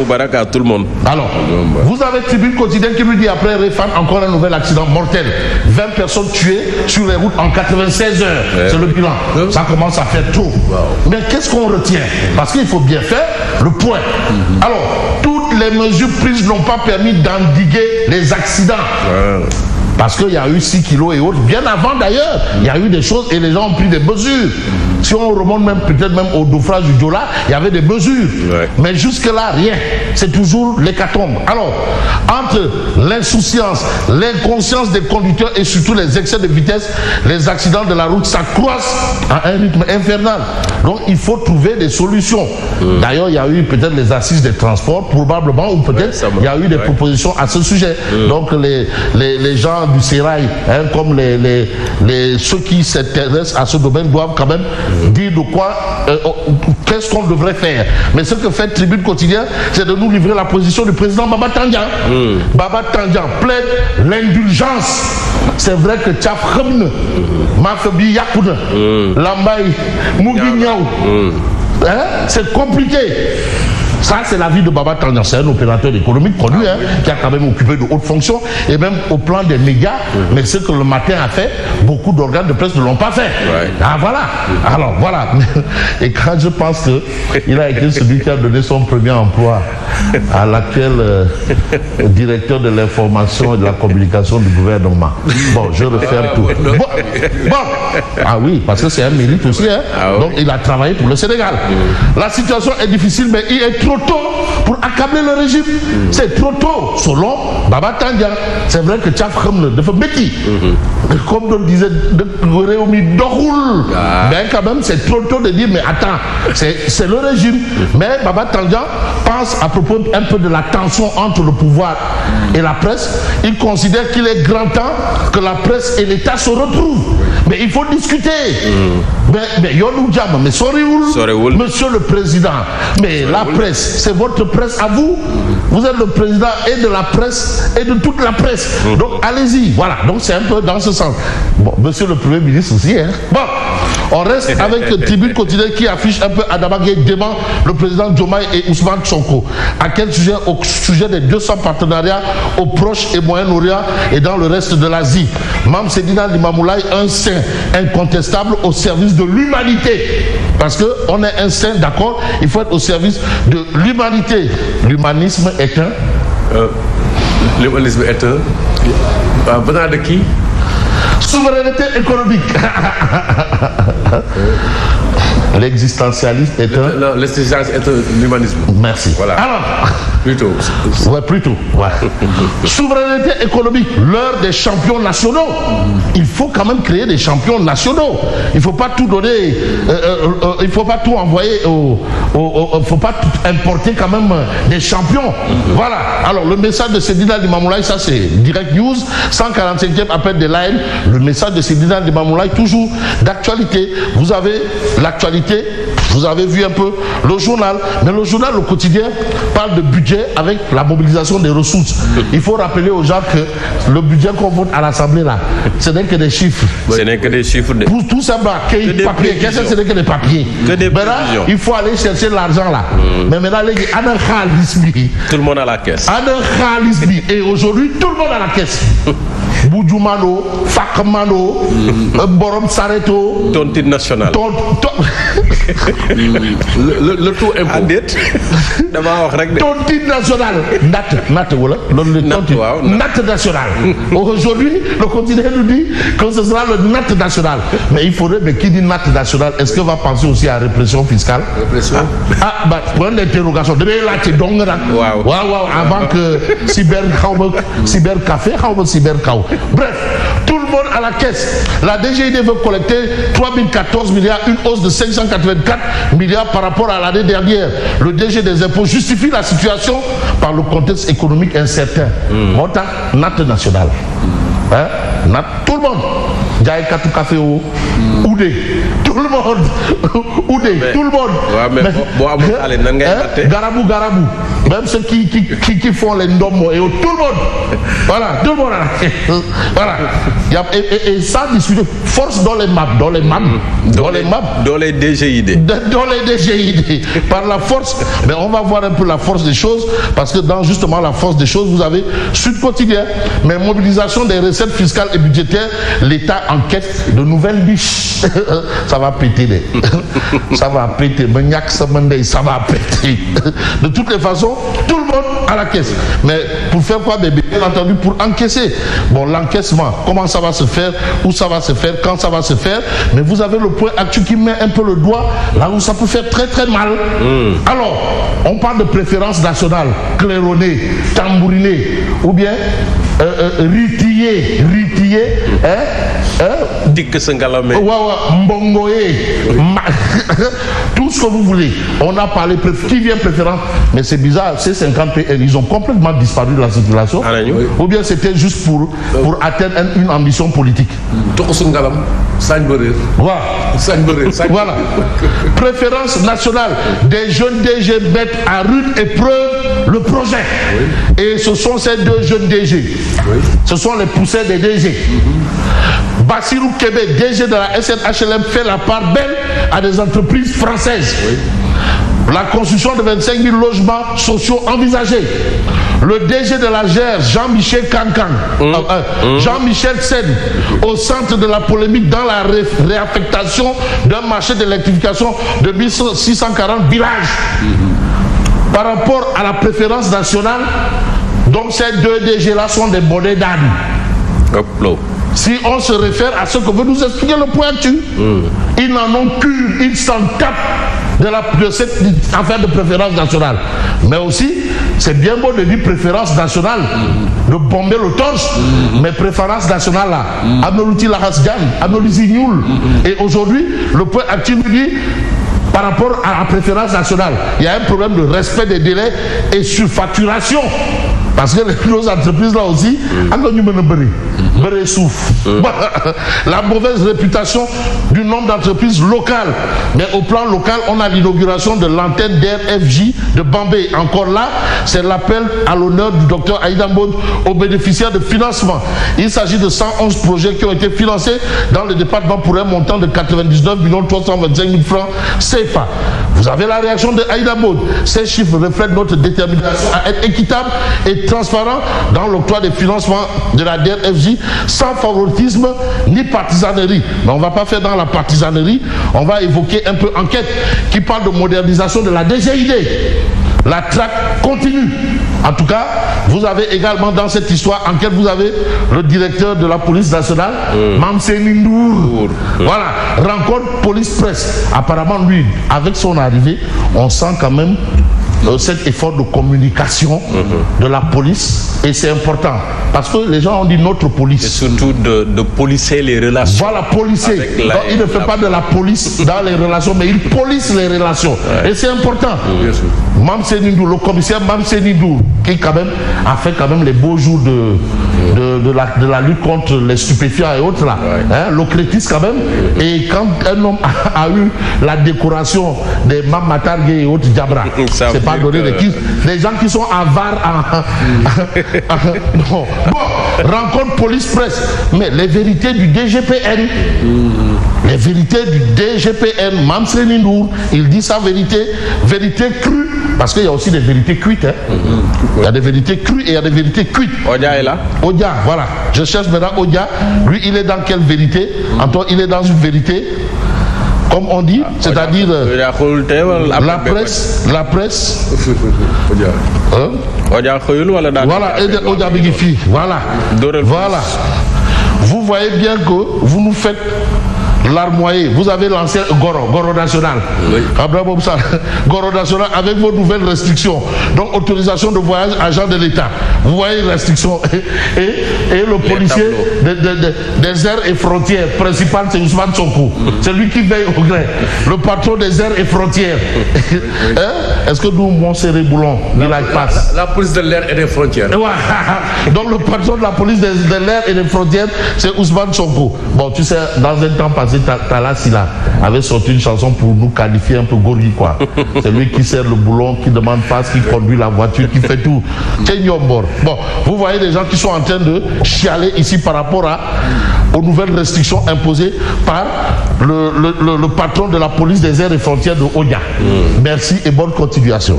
Moubarak à tout le monde. Alors, vous avez Tribune Quotidienne qui nous dit après Réfane, encore un nouvel accident mortel. 20 personnes tuées sur les routes en 96 heures. C'est le bilan. Ça commence à faire trop. Mais qu'est-ce qu'on retient? Parce qu'il faut bien faire le point. Alors, toutes les mesures prises n'ont pas permis d'endiguer les accidents. Parce qu'il y a eu 6 kilos et autres. Bien avant d'ailleurs, il y a eu des choses et les gens ont pris des mesures. Si on remonte même peut-être même au naufrage du Diola, il y avait des mesures. Mais jusque-là, rien. C'est toujours l'hécatombe. Alors, entre l'insouciance, l'inconscience des conducteurs et surtout les excès de vitesse, les accidents de la route s'accroissent à un rythme infernal. Donc, il faut trouver des solutions. D'ailleurs, il y a eu peut-être les assises des transports, probablement, ou peut-être il y a eu des propositions à ce sujet. Donc, les gens du sérail, hein, comme ceux qui s'intéressent à ce domaine doivent quand même dire de quoi, qu'est-ce qu'on devrait faire. Mais ce que fait Tribune Quotidienne, c'est de nous livrer la position du président Baba Tandian. Baba Tandian plaide l'indulgence. C'est vrai que Tchaf Khemne, Mafebi Yakoune, Lambay, Mouguignaou, c'est compliqué. Ça, c'est la vie de Baba Tandian. C'est un opérateur économique connu, qui a quand même occupé de hautes fonctions, et même au plan des médias. Mais ce que le matin a fait, beaucoup d'organes de presse ne l'ont pas fait. Ah, voilà. Alors, voilà. Et quand je pense qu'il a été celui qui a donné son premier emploi à l'actuel directeur de l'information et de la communication du gouvernement. Bon, je referme tout. Bon. Ah oui, parce que c'est un mérite aussi. Donc, il a travaillé pour le Sénégal. La situation est difficile, mais il est trop tôt pour accabler le régime. C'est trop tôt, selon Baba Tandian. C'est vrai que Tchaf Khemne de Febeti, comme on disait, de Réumi Doroul. Mais quand même, c'est trop tôt de dire, mais attends, c'est le régime. Mais Baba Tandian pense à propos un peu de la tension entre le pouvoir et la presse. Il considère qu'il est grand temps que la presse et l'État se retrouvent. Mais il faut discuter. Mais Yonou Djam, mais Sorioul, monsieur le président, mais la presse, c'est votre presse à vous. Vous êtes le président et de la presse et de toute la presse. Donc allez-y. Voilà. Donc c'est un peu dans ce sens. Bon, monsieur le Premier ministre aussi. Bon, on reste avec Tribune Quotidienne qui affiche un peu Adama Gueye devant le président Diomaye et Ousmane Sonko. À quel sujet? Au sujet des 200 partenariats au Proche et Moyen-Orient et dans le reste de l'Asie. Mam Sedina Limamoulaye, un saint incontestable au service de l'humanité. Parce qu'on est un saint, d'accord, il faut être au service de l'humanité. L'humanisme est un... L'humanisme est un... venant de qui? Souveraineté économique. L'existentialisme est un... Non, l'existentialisme est un humanisme. Merci. Voilà. Alors... Plutôt. Ouais, plutôt. Ouais. Souveraineté économique, l'heure des champions nationaux. Il faut quand même créer des champions nationaux. Il ne faut pas tout donner, il ne faut pas tout envoyer il ne faut pas tout importer quand même des champions. Voilà. Alors, le message de Sedina Limamoulaye, ça c'est Direct News, 145e appel de l'AN. Le message de Sedina Limamoulaye, toujours d'actualité. Vous avez l'actualité, vous avez vu un peu le journal, mais le journal, le quotidien, parle de budget avec la mobilisation des ressources. Il faut rappeler aux gens que le budget qu'on vote à l'Assemblée là, ce n'est que des chiffres. Ce n'est que des chiffres. Pour tout ça, papier. Qu'est-ce que ce n'est que des papiers? Que des maintenant, il faut aller chercher l'argent là. Mais maintenant, tout le monde a la caisse. Et aujourd'hui, tout le monde a la caisse. Boudjoumano, Fakmano, Borom Sareto, Tontine nationale. Le tout impôt. Tontine nationale. Nat national. Aujourd'hui, le continent nous dit que ce sera le Nat national. Mais il faudrait, mais qui dit Nat national, est-ce qu'on va penser aussi à répression fiscale? Répression. Point d'interrogation. Avant que cybercafé, cybercao. Bref, tout le monde à la caisse. La DGID veut collecter 3014 milliards, une hausse de 584 milliards par rapport à l'année dernière. Le DG des impôts justifie la situation par le contexte économique incertain. Montant national. tout le monde. Jaay katu café au Oudé, tout le monde. Oudé, tout le monde. Garabou. Même ceux qui font les ndomos et tout le monde. Voilà, tout le monde. Voilà. Et ça discuter force dans les maps. Dans les DGID. Dans les DGID. Par la force. Mais on va voir un peu la force des choses. Parce que dans justement la force des choses, vous avez Sud Quotidien. Mais mobilisation des recettes fiscales et budgétaires, l'État enquête de nouvelles niches. Ça va péter. Ça va péter. Ça va péter. De toutes les façons, tout le monde à la caisse. Mais pour faire quoi, bébé? Bien entendu, pour encaisser. Bon, l'encaissement, comment ça va se faire, où ça va se faire, quand ça va se faire. Mais vous avez le point actuel qui met un peu le doigt là où ça peut faire très très mal. Alors, on parle de préférence nationale, claironné, tambouriné, ou bien ritillé, mbongoé, tout ce que vous voulez. On a parlé, qui vient préférence, mais c'est bizarre, ces 50 PL, ils ont complètement disparu de la circulation, ou bien c'était juste pour atteindre une ambition politique. Voilà. Préférence nationale, des jeunes DG mettent à rude épreuve le projet. Et ce sont ces deux jeunes DG. Ce sont les poussins des DG. Bassirou Québec, DG de la SNHLM, fait la part belle à des entreprises françaises. La construction de 25 000 logements sociaux envisagés. Le DG de la GER, Jean-Michel Cancan, Jean-Michel Sen, au centre de la polémique dans la réaffectation d'un marché d'électrification de 1640 villages. Par rapport à la préférence nationale, donc ces deux DG-là sont des bonnets d'âne. Si on se réfère à ce que veut nous expliquer le point actuel, ils n'en ont qu'une, ils s'en tapent de cette affaire de préférence nationale. Mais aussi, c'est bien beau de dire préférence nationale, de bomber le torse, mais préférence nationale là, Anolouti Lahasgan, Anolouti Nioul. Et aujourd'hui, le point actuel nous dit, par rapport à la préférence nationale, il y a un problème de respect des délais et surfacturation. Parce que nos entreprises là aussi, la mauvaise réputation du nombre d'entreprises locales. Mais au plan local, on a l'inauguration de l'antenne d'RFJ de Bambey. Encore là, c'est l'appel à l'honneur du docteur Aïda Mbod aux bénéficiaires de financement. Il s'agit de 111 projets qui ont été financés dans le département pour un montant de 99 325 000 francs CFA. Vous avez la réaction de Aïda Mbod. Ces chiffres reflètent notre détermination à être équitable et transparent dans l'octroi des financements de la DRFJ sans favoritisme ni partisanerie. Mais on ne va pas faire dans la partisanerie, on va évoquer un peu enquête qui parle de modernisation de la DGID. La traque continue. En tout cas, vous avez également dans cette histoire enquête, vous avez le directeur de la police nationale, Mamseni Ndour. Voilà, rencontre police-presse. Apparemment, lui, avec son arrivée, on sent quand même cet effort de communication de la police, et c'est important parce que les gens ont dit notre police. Et surtout de policer les relations. Voilà, policer. Donc, il ne fait pas de la police dans les relations, mais il police les relations. Et c'est important. Mamsenindou, le commissaire Mamsenindou, qui quand même a fait quand même les beaux jours de la lutte contre les stupéfiants et autres là. Hein, l'ocrétisme quand même. Et quand un homme a eu la décoration des Mamatargue et autres Diabra, c'est pas donné des gens qui sont avares non. Bon, rencontre police-presse. Mais les vérités du DGPN, les vérités du DGPN, Mamseni Ndour, il dit sa vérité, vérité crue, parce qu'il y a aussi des vérités cuites. Hein. Il y a des vérités crues et il y a des vérités cuites. Odia est là. Odia, voilà. Je cherche maintenant Odia. Lui, il est dans quelle vérité? Antoine, il est dans une vérité, comme on dit, c'est-à-dire la presse. Voilà, Odia Bigifi. Voilà. Voilà. Vous voyez bien que vous nous faites Larmoyer, vous avez l'ancien Goro National. Oui. Goro National avec vos nouvelles restrictions. Donc autorisation de voyage agent de l'État. Vous voyez restrictions. Et le policier des airs et frontières principal, c'est Ousmane Sonko. C'est lui qui veille au gré. Le patron des airs et frontières. Est-ce que nous, Montserrat Boulon, la police de l'air et des frontières. Donc le patron de la police de l'air et des frontières, c'est Ousmane Sonko. Bon, tu sais, dans un temps passé, Tala Sila avait sorti une chanson pour nous qualifier un peu gorille, quoi. C'est lui qui sert le boulon, qui demande passe, qui conduit la voiture, qui fait tout. Bon, vous voyez des gens qui sont en train de chialer ici par rapport aux nouvelles restrictions imposées par le patron de la police des airs et frontières de Odia. Merci et bonne continuation.